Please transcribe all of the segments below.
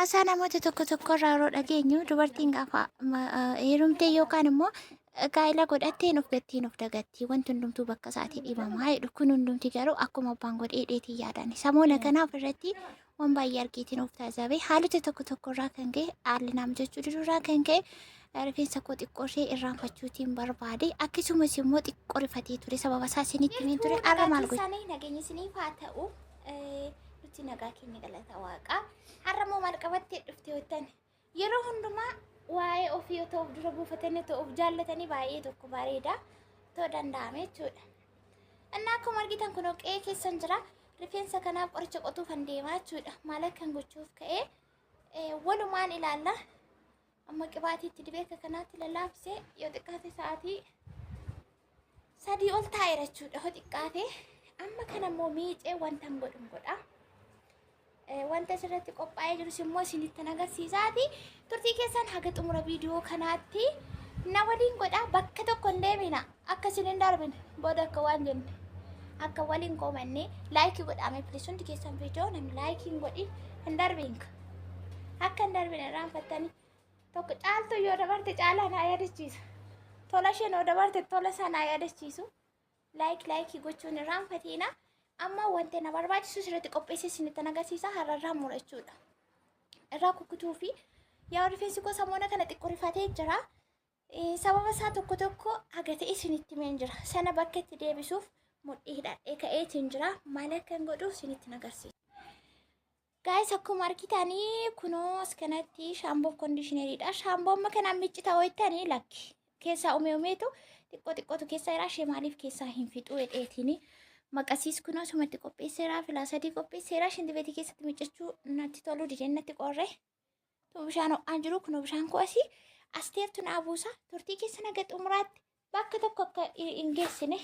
haasaa namoota tokko irraa yeroo dhageenyu dubartiin gaafa heerumtee yookaan immoo gaa'ela godhattee nuuf gattii nuuf dagatti wanti hundumtuu bakka isaatii dhibamaa jedhu kun hundumti garuu akkuma abbaan godhee dheetii yaadan samoona kanaaf irratti waan baay'ee argiitiin of taasifame haalota tokko irraa kan ka'e haalli naam jechuu dirraa kan ka'e rifeensa koo xiqqoo ishee irraanfachuutiin barbaade akkasumas immoo xiqqoo rifatee ture sababa isaa isinitti himeen ture arra maal godhe nageenya isiniif haa ta'u nuti nagaa keenya galata waaqaa har'a moo maal qabattee dhufte wettan yeroo hundumaa waa'ee ofii yoo ta'uuf dura buufatanii ta'uuf jaallatanii baay'ee tokko bareeda ta'uu danda'ame jechuudha. Innaa akkuma argitan kun qe'ee keessan jira rifeensa kanaaf qoricha qotuuf kan deemaa jechuudha. Maal akkan gochuuf ka'ee walumaan ilaalla amma qibaatiitti dibee akka kanaatti lallaafisee yoo xiqqaate sa'aatii 3 ol taa'eera jechuudha. Yoo xiqqaate amma kana immoo miicee wanta hin godhun godha. Wanta asirratti qophaa'ee jirus immoo isinitti agarsiisaati. Turtii keessan haga xumura viidiyoo kanaatti na waliin godha. Bakka tokko hin deemina. Akka isin hin darbine booda akka waan jenne akka waliin qoomanne laayikii godhame pilis hundi keessan viidiyoo namni laayikii hin godhin hin darbinka. Akka hin darbine irraanfattanii tokko caaltu yoo dabarte caalaa naa yaadachiisa. Tola isheen yoo dabarte tola isaa naa yaadachiisu. Laayikii gochuun irraanfatiina. Amma wanti na barbaachisu sirriitti qopheessee isinitti agarsiisa har'arraa mura jechuudha. Irraa kukkutuu fi yaa rifeensi koo samoona kana xiqqoo rifatee jira. Sababa isaa tokko haga ta'e isinitti himeen jira. Sana bakka itti deebisuuf mudhii hidhadhee ka'eetiin jira. Maal akka hin godhu isinitti agarsiisa. Gaayis akkuma argitanii kunoo as kanatti shaamboo koondishineriidha. Shaamboo amma kanaan miccita ho'ittanii lakki. Keessaa umeetu xiqqootu keessaa jira. Ishee maaliif keessaa hin fixuu hedheetini. Maqasiis kunoo sumatti qopheesseera filaa sadii qopheesseera shintibeetii keessatti miccachuu natti toluu dideen natti qorre tu bishaan ho'aan jiru kunoo bishaan ko'asii asteertu naa buusa turtii keessa naga xumuraatti bakka tokko akka hin geessine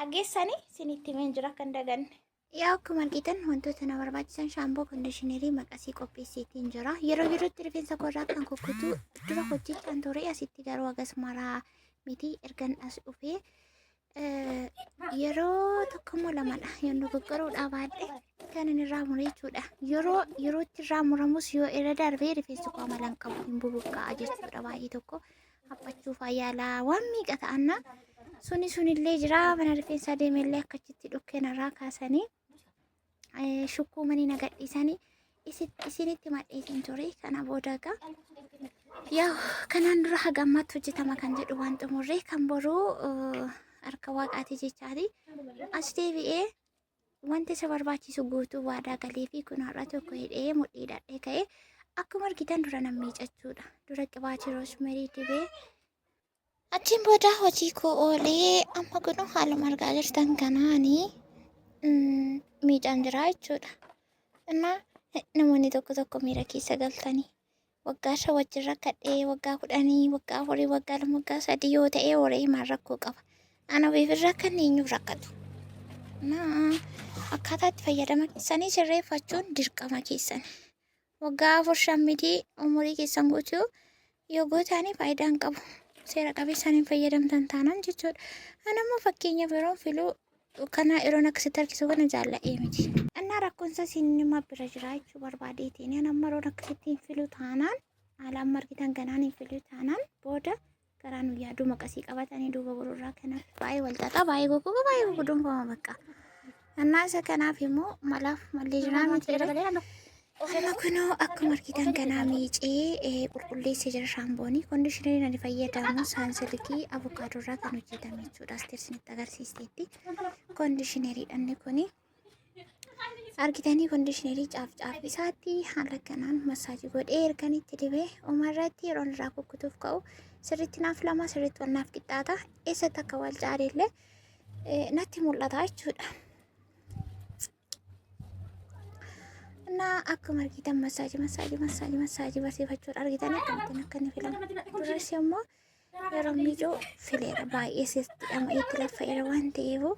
ageessanii isinitti himeen jira kan daganne. Yaa akkuma argitan wantoota na barbaachisan shaamboo koondishinerii maqasii qopheesseetiin jira yeroo yerootti rifeensa koorraa kan kukkutuu dura hojii kan ture asitti garuu agas maraa miti ergan as dhufee yeroo tokkommoo lamadha yommuu goggoruudha baadhe kan inni irraa mure jechuudha. Yerootti irraa muramus yoo irra darbee rifeensi koo amalan qabu hin bubuqqa'a jechuudha baay'ee tokko haphachuuf yaalaa waan miiqa ta'anna sunillee jira mana rifeensaa deemellee akkachitti dhukkeen irraa kaasanii shukkuumanii nagadhiisanii isinitti madheetiin ture kana booda egaa yaa kanaan dura haga ammaatti hojjetama kan jedhu waan xumurree kan boruu harka waaqaati jechaati as deebi'ee wanti isa barbaachisu guutuu waadaa galee fi kun har'a tokko hidhee mudhii hidhadhee ka'ee akkuma argitan dura nan miiccachuudha dura qibaatii roosmerii dibee achiin booda hojii koo oolee amma kunuu haaluma argaa jirtan kanaanii miicaan jira jechuudha. Innaa namoonni tokko miira keessa galtanii waggaa shan wajjin rakkadhee waggaa 10 waggaa 4 waggaa 2 waggaa 3 yoo ta'ee horii maal rakkoo qaba. Ana beefirraa kan eenyu rakkatu. Akkaataa itti fayyadama keessanii sirreeffachuun dirqama keessan. Waggaa 4 miti umurii keessan guutuu yoo gootaanii faayidaa hin qabu. Seera qabeessaan hin fayyadamtan taanaan jechuudha. Ana immoo fakkeenyaaf yeroo filuu kana yeroon akkasitti harkisuu kana jaalladhee miti. Innaa rakkoonsa sinima bira jira jechuu barbaadeetiin ani amma yeroon akkasitti hin filuu taanaan haala amma argitan kanaan hin filuu taanaan booda karaan yaaduu maqasii qabatanii duuba gururraa kanaaf baay'ee walxaxaa baay'ee gugudunfama bakka. Innaa isa kanaaf immoo malaaf mallee jiraa miti amma kunoo akkuma argitan kanaa miicee qulqulleessee jira shaamboonii koondishineriin ani fayyadamu saansilkii avukaadorraa kan hojjetame jechuudha. Asteersinitti agarsiisteetti koondishineriidhaan kuni argitanii koondishinerii caaf isaatti haala kanaan masaajii godhee erganitti dibee umarratti yeroon irraa kukkutuuf ka'u sirriitti naaf lama sirriitti wal naaf qixxaata eessatti akka wal caalellee natti mul'ata jechuudha. Naa akkuma argitan masaajii barsiifachuudha argitanii akkamittiin akka inni filamu duras immoo yeroo miidhuu fileera baay'ee sitti dhama'eetti laffa'eera waan ta'eefu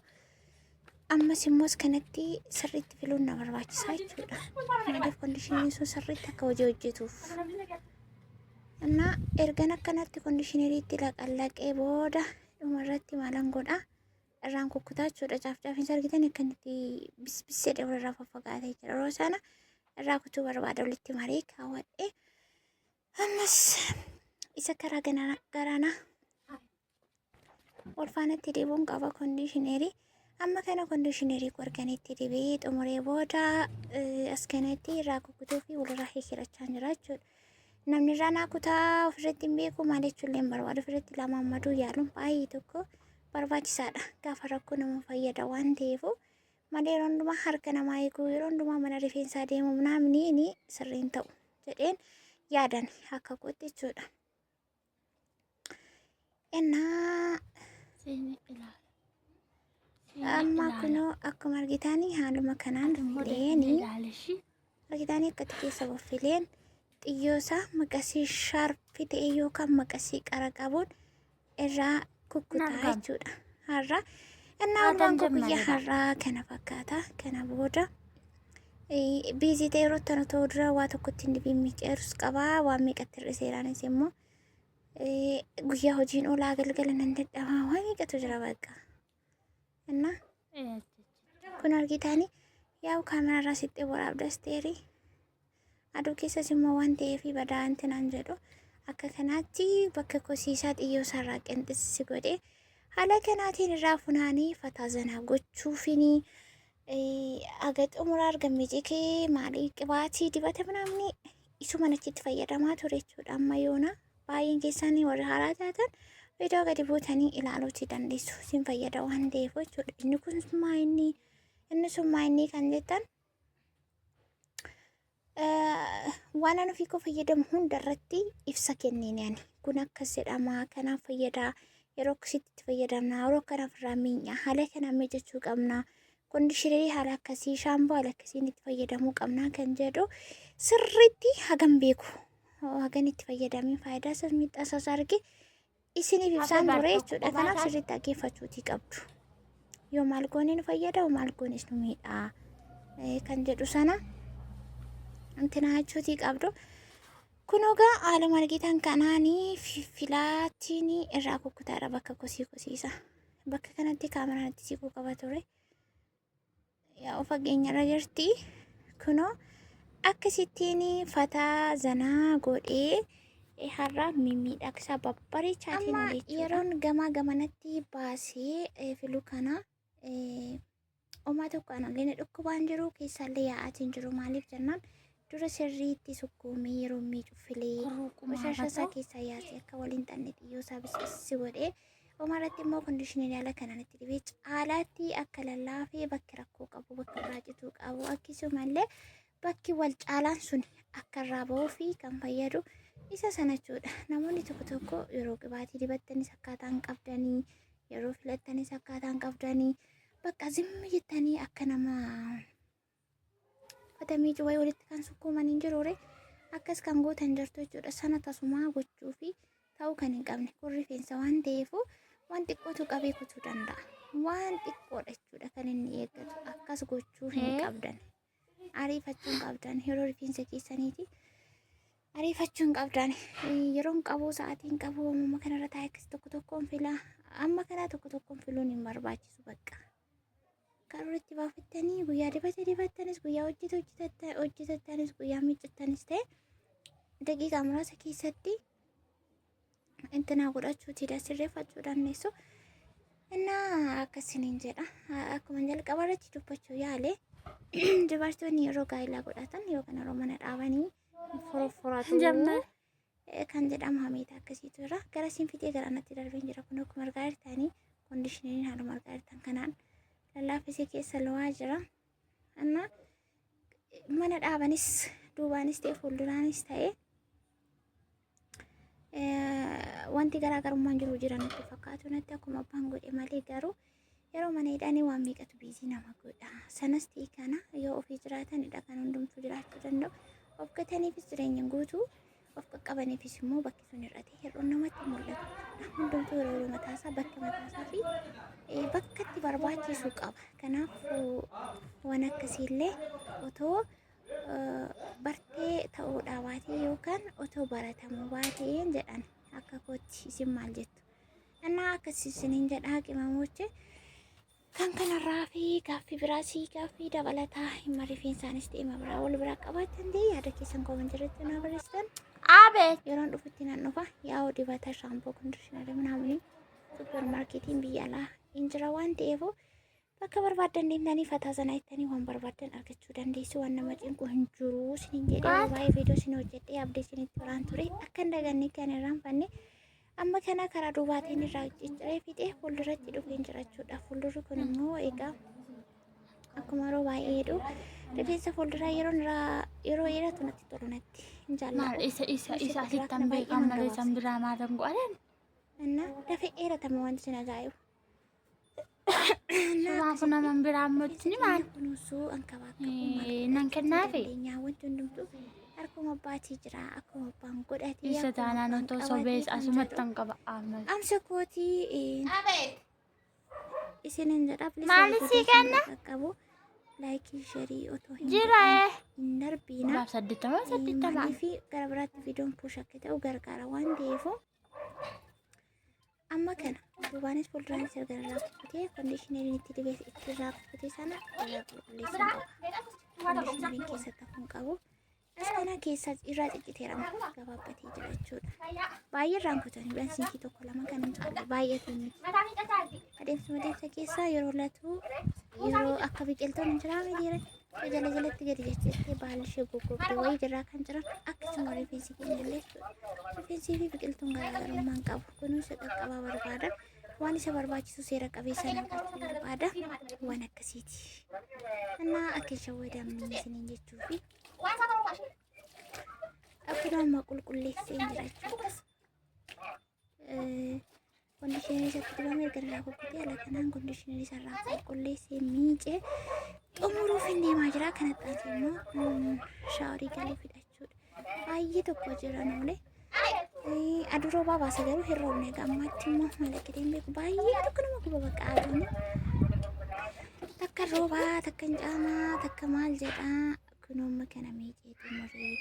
ammas immoo kanatti sirriitti filuun na barbaachisaa jechuudha. Maaliif koondishineriin sun sirriitti akka hojii hojjetuuf. Innaa ergan akkanatti koondishineriitti laqallaqee booda dhumarratti maalan godha irraan kukkutaa jechuudha. Caafcaafiinsa argitan akkanitti bisbisseedha walirraa faffagaatee jira. Yeroo sana irraa kutuu barbaada walitti maree kaawwadhe. Ammas isa karaa garaana ol faanatti dibuun qaba kondiishineerii. Amma kana kondiishineerii qorganitti dibee xumuree booda as kanatti irraa kukutuu fi walirraa hiikirachaa jira jechuudha. Namni irraa naa kutaa ofirratti hin beeku maal jechuullee hin barbaadu. Ofirratti lamaammaduu yaaluun baay'ee tokko barbaachisaadha. Gaafa rakkoo nama fayyada waan ta'eef malee yeroo hundumaa harka namaa eeguu yeroo hundumaa mana rifeensaa deemu namni sirriin ta'u jedheen yaadan akka goote jechuudha. Innaa amma kunoo akkuma argitanii haaluma kanaan fileeni argitanii akkatti keessa boffileen xiyyoosaa maqasii shaarpii ta'e yookaan maqasii qara qabuun irraa kukkutaa jechuudha. Har'a innaa waan guyyaa har'aa kana fakkaata. Kana booda biizii ta'e yeroo tana ta'uu dura waa tokkotti hin dibiin miiceerus qabaa. Waan meeqatti hir'iseeraanis immoo guyyaa hojiin oolaa galgala nan dadhabaa waan meeqatu jira bakka. Innaa kun argitanii yaa'u kaamerarraa sittee waraabdas ta'eerii. Aduu keessas immoo waan ta'eef badaa antinaan jedhu akka kanaatti bakka kosiisaa xiyyoo sarraa qinxissi godhee haala kanaatiin irraa funaanii fataa zanaa gochuufini aga xumuraa argamme jekee maalii qibaatii dibata namni isuma achitti fayyadamaa ture jechuudha. Amma yoona baay'een keessanii warri haaraa taatan viidiyoo gadi buutanii ilaaluutii dandeessu. Isin fayyada waan ta'eef jechuudha. Inni kun summaa inni kan jettan waan an ofii koo fayyadamu hunda irratti ibsa kenneen kun akkas jedhama kanaaf fayyadaa yeroo akkasitti itti fayyadamna yeroo kanaaf irraa miinya haala kanaan miijachuu qabna kondiishineerii haala akkasii shaampoo haala akkasiin itti fayyadamuu qabna kan jedhu sirriitti hagam beeku hagan itti fayyadamee faayidaa isaas miidhaa isaas arge isiniif ibsaan ture jechuudha. Kanaaf sirriitti dhaggeeffachuutii qabdu. Yoo maal goonee nu fayyada maal goones nu miidhaa kan jedhu sana antina jechuutii qabdu. Kun egaa haaluma argitan kanaanii filaatiin irraa kukkutaadha bakka kosiisa. Bakka kanatti kaameraan itti siquu qaba ture. Yaa fageenyarra jirti. Kunoo akkasittiin fataa zanaa godhee har'a mimmiidhagsaa babbareechaatiin jechuudha. Yeroon gamaa gamanatti baasee filu kana homaa tokko anallee dhukkubaan jiru keessaallee yaa'aatiin jiru maaliif jennaan dura sirriitti sukkuumee yeroo miicu filee qoshasha isaa keessaa yaasee akka waliin xanne xiyyoo isaa bisbisi godhee homarratti immoo kondiishineerii haala kanaan itti dibee caalaatti akka lallaafee bakki rakkoo qabu bakki irraa cituu qabu akkasumallee bakki wal caalaan sun akka irraa bahuu fi kan fayyadu isa sana jechuudha. Namoonni tokko tokko yeroo qibaatii dibattanis akkaataan qabdanii yeroo filattanis akkaataan qabdanii bakka zimmi jettanii akka nama fatamii cuwaa walitti kan sukkuumanii jiruure akkas kan gootan jirtu jechuudha. Sana tasumaa gochuu fi ta'uu kan hin qabne kun rifeensa waan ta'eef waan xiqqootu qabee kutuu danda'a. Waan xiqqoodha jechuudha kan inni eeggatu akkas gochuu hin qabdan. Ariifachuun qabdan yeroo rifeensa keessaniiti. Ariifachuun qabdan yeroon qabuu sa'aatiin qabuu amma kanarra taa'ee akkas tokko tokkoon filaa amma kanaa tokko tokkoon filuun hin barbaachisu bakka. Karoora itti baafattanii guyyaa dibattanis guyyaa hojjetattanis guyyaa miiccattanis ta'e daqiiqaa muraasa keessatti intinaa godhachuutii sirreeffachuu dandeessu. Innaa akkasiniin jedha. Akkuma jalqaba irratti dubbachuu yaale dubartoonni yeroo gaa'ilaa godhatan yookaan yeroo mana dhaabanii forofforatu kan jedhamu hameeta akkasiitu jira. Gara siinfitee gara natti darbeen jira kun akkuma argaa jirtanii kondiishineeriin haaluma argaa jirtan kanaan lallaafisee keessa lo'aa jira. Innaa mana dhaabanis duubaanis ta'e fuulduraanis ta'e wanti garaagarummaan jiru jira natti fakkaatu natti akkuma abbaan godhe malee garuu yeroo mana hidhanii waan meeqatu biizii nama godha. Sanas ta'e kana yoo ofii jiraatanidha kan hundumtuu jiraachuu danda'u. Of gataniifis jireenya guutuu of qaqqabaniifis immoo bakki sun irratti hir'uun namatti mul'atu. Hundumtuu yeroo mataasaa bakka mataasaa fi bakka itti barbaachisu qaba. Kanaaf waan akkasiillee otoo bartee ta'uudhaa baatee yookaan otoo baratamuu baateen jedhan akka kootti isin maal jettu. Innaa akkasii isiniin jedhaa qimamoche kan kanarraa fi gaaffii biraasii gaaffii dabalataa himma rifeensaanis deema biraa wal biraa qabaatan ta'e yaada keessan kooman jirratti na barreessitan. Abeet yeroon dhufutti nan dhufa yaa'u dibata shaampoo kondishinarii minaaminii suupermaarkeetiin biyya alaa hin jira waan ta'eef bakka barbaadan deemtanii fataa sana ittanii waan barbaadan argachuu dandeessu waan nama cinqu hin jiru isiniin jedhee baay'ee viidiyoo isin hojjedhee abdii isinitti biraan ture akka hin dagannee kan irraanfanne amma kana karaa duubaatiin irraa cicciree fixee fuulduratti dhufeen jirachuudha. Fuuldurri kun immoo egaa akkuma yeroo baay'ee jedhu rifeensa fuulduraa yeroo dheeratu natti tolu natti hin jaalladhu. Isa asittan beekamu malee san biraa maalan godhan. Inna dafee dheeratama wanti sin ajaa'ibu. Kanaafuu naman biraa mootni maal? Kunuunsuu ankabaakka nan kennaafi. Wanti hundumtuu harkuma abbaatii jira akkuma abbaan godhatee. Isa taanaan otoo sobees asumattan qaba aamal. Amsa kootii isinin jedha maali sii kenna? qabu laayikii sharii otoo Jira hin darbiina. Baaf 80 Maaliif gara biraatti viidiyoon puush akka ta'u gargaara waan ta'eef amma kana duubaanis fuulduraanis erga irraa kukkutee kondiishineriin itti dibee itti irraa kukkutee sana irraa qulqulleessan qaba. Kondiishineriin keessatti akkuma qabu as kana keessa irraa cicciteerama gabaabbatee jira jechuudha. Baay'ee irraan kutanii bansiinkii tokko lama kan hin caalle baay'eetu miti. Adeemsa keessaa yeroo latu yeroo akka biqiltoon hin jiraame jira jala jalatti gadi jettee baala ishee goggogdee wayii jirraa kan jiran akkasuma rifeensi keenya illee rifeensii fi biqiltuun garaagarummaa hin qabu. Kunuunsa qaqqabaa barbaada. Waan isa barbaachisu seera qabeessaan argachuu barbaada. Waan akkasiiti. Innaa akka shawwadamni isiniin jechuu fi akkuma amma qulqulleessee hin jira jechuudha. Kondiishineri isatti dibamee erga irraa kukkutee ala kanaan kondiishineri isarraa qulqulleessee miicee xumuruuf hin deemaa jira. Kanatti immoo shaaworii galee fudhachuudha. Baay'ee tokko jira noolee. Aduu roobaa baasa garuu hin roobne gammaatti immoo malaqqiteen beeku baay'ee tokko nama guba bakka aduun takka roobaa takka hin caamaa takka maal jedhaa kunuumma kana miicee xumuree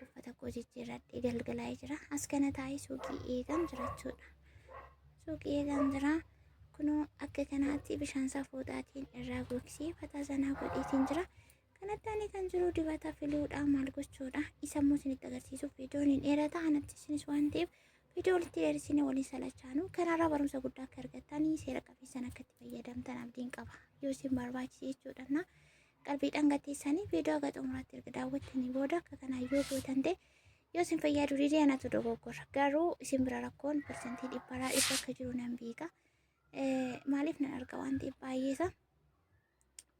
uffata koo jijjiirradhee galgalaa'ee jira. As kana taa'ee suuqii eegan jirachuudha. Suuqii eegan jira kunoo akka kanaatti bishaan saafutaatiin irraa gogsee fataa sanaa godheetiin jira. Kanatti ani kan jiru dibata filuudha maal gochuudha isa immoo isinitti agarsiisuuf viidiyoon hin dheerata anatti isinis waan ta'eef viidiyoo walitti dheeressine waliin salachaanu kanarraa barumsa guddaa akka argattanii seera qabeessan akka itti fayyadamtan abdiin qaba yoo isin barbaachise jechuudha. Qalbiidhaan gateessanii viidiyoo haga xumuraatti erga daawwattanii booda akka kanaa yoo gootan ta'e yoo isin fayyadu didee anatu dogoggora garuu isin bira rakkoon parsantii 100 akka jiru nan beeka. Maaliif nan arga waan ta'eef baay'eesa.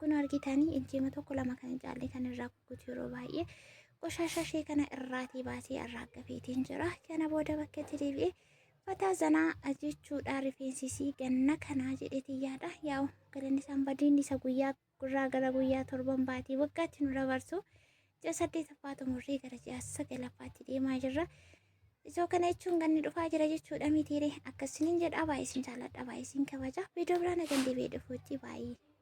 Kun argitanii injiima tokko lama kan jaalle kan irraa kukkutu yeroo baay'ee qoshasha ishee kana irraatii baasee arraaggabeetiin jira. Kana booda bakka itti deebi'ee fataa zanaa jechuudha rifeensisii ganna kanaa jedheetiin yaada. Yaa'u galanni isaan badiin isa guyyaa gurraa gara guyyaa torban baatii waggaatti nu dabarsu ji'a 8 xumurrii gara ji'a 9 deemaa jirra. Isoo kana jechuun ganni dhufaa jira jechuudha mitiire akkasiniin jedha baay'ee isin jaalladha baay'ee isin kabaja. Viidiyoo biraan agan deebi'ee dhufuutti baay'ee.